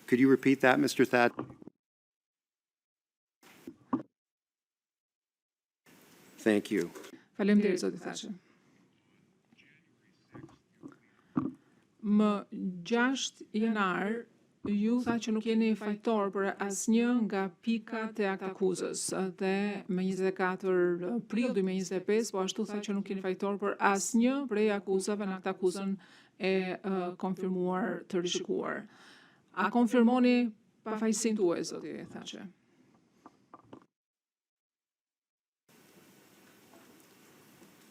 Could you repeat that, Mr. Thatch? Thank you. Faleminderit, zoti Thatche. Më 6 janar, ju tha që nuk jeni fajtor për asnjë nga pikat e aktakuzës dhe më 24 prill 2025, po ashtu tha që nuk jeni fajtor për asnjë prej akuzave në aktakuzën e konfirmuar të rishikuar. A konfirmoni pafajësinë tuaj, zoti Thatche?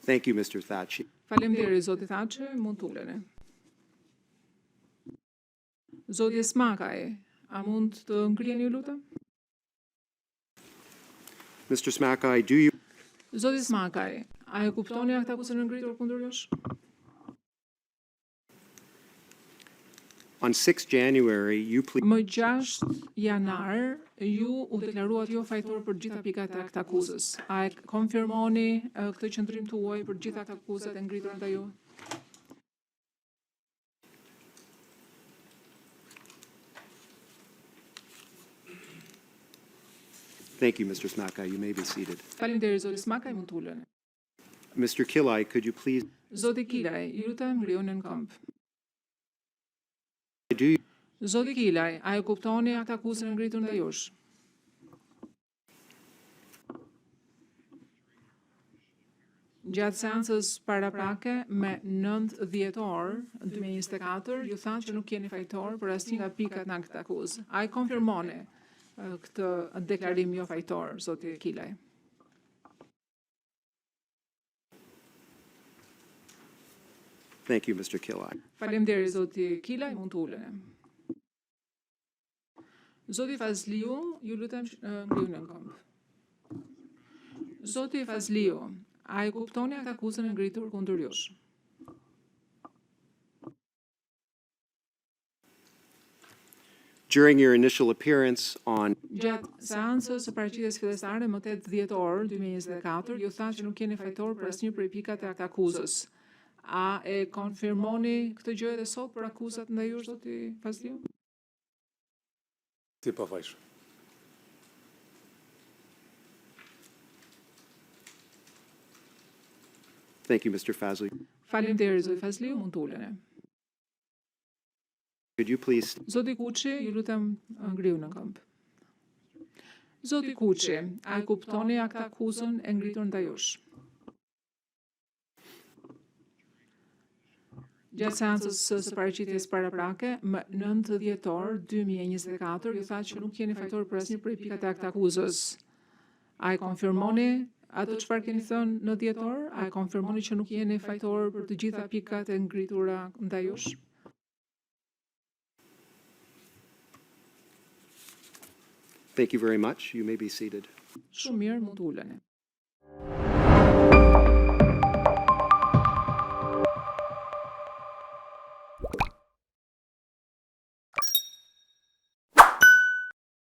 Thank you, Mr. Thatch. Faleminderit, zoti Thatche, mund të uleni. Zoti Smakaj, a mund të ngriheni, ju lutem? Mr. Smakaj, do you Zoti Smakaj, a e kuptoni aktakuzën e ngritur kundër jush? On 6 January, you plead Më 6 janar, ju u deklaruat jo fajtor për gjitha pikat e aktakuzës. A e konfirmoni këtë qëndrim tuaj për gjitha aktakuzat e ngritura ndaj juaj? Thank you, Mr. Smakaj. You may be seated. Faleminderit, zoti Smakaj, mund të uleni. Mr. Killai, could you please Zoti Kilaj, ju lutem ngrihuni në këmbë. do you Zoti Kilaj, a e kuptoni aktakuzën e ngritur ndaj jush? Gjatë seancës paraprake me 9 dhjetor 2024, ju thanë që nuk jeni fajtor për asnjë nga pikat në aktakuzë. A e konfirmoni këtë deklarim jo fajtor, zoti Kilaj? Thank you, Mr. Killai. Faleminderit, zoti Kilaj, mund të uleni. Zoti Fazliu, ju lutem ngrihuni në këmbë. Zoti Fazliu, a e kuptoni aktakuzën e ngritur kundër jush? During your initial appearance on Gjatë seancës së paraqitjes fillestare më 8 dhjetor 2024, ju thanë që nuk jeni fajtor për asnjë prej pikat e aktakuzës. A e konfirmoni këtë gjë edhe sot për akuzat ndaj jush, zoti Fazliu? Si pafajshëm. Thank you, Mr. Fazli. Faleminderit, zoti Fazliu, mund të uleni. Could you please Zoti Kuçi, ju lutem ngrihu në këmbë. Zoti Kuçi, a e kuptoni aktakuzën e ngritur ndaj jush? Gjatë seancës së paraqitjes paraprake, më 9 dhjetor 2024, ju tha që nuk jeni fajtor për asnjë prej pikat e aktakuzës. A e konfirmoni atë çfarë keni thënë në dhjetor? A e konfirmoni që nuk jeni fajtor për të gjitha pikat e ngritura ndaj jush? Thank you very much. You may be seated. Shumë mirë, mund të uleni.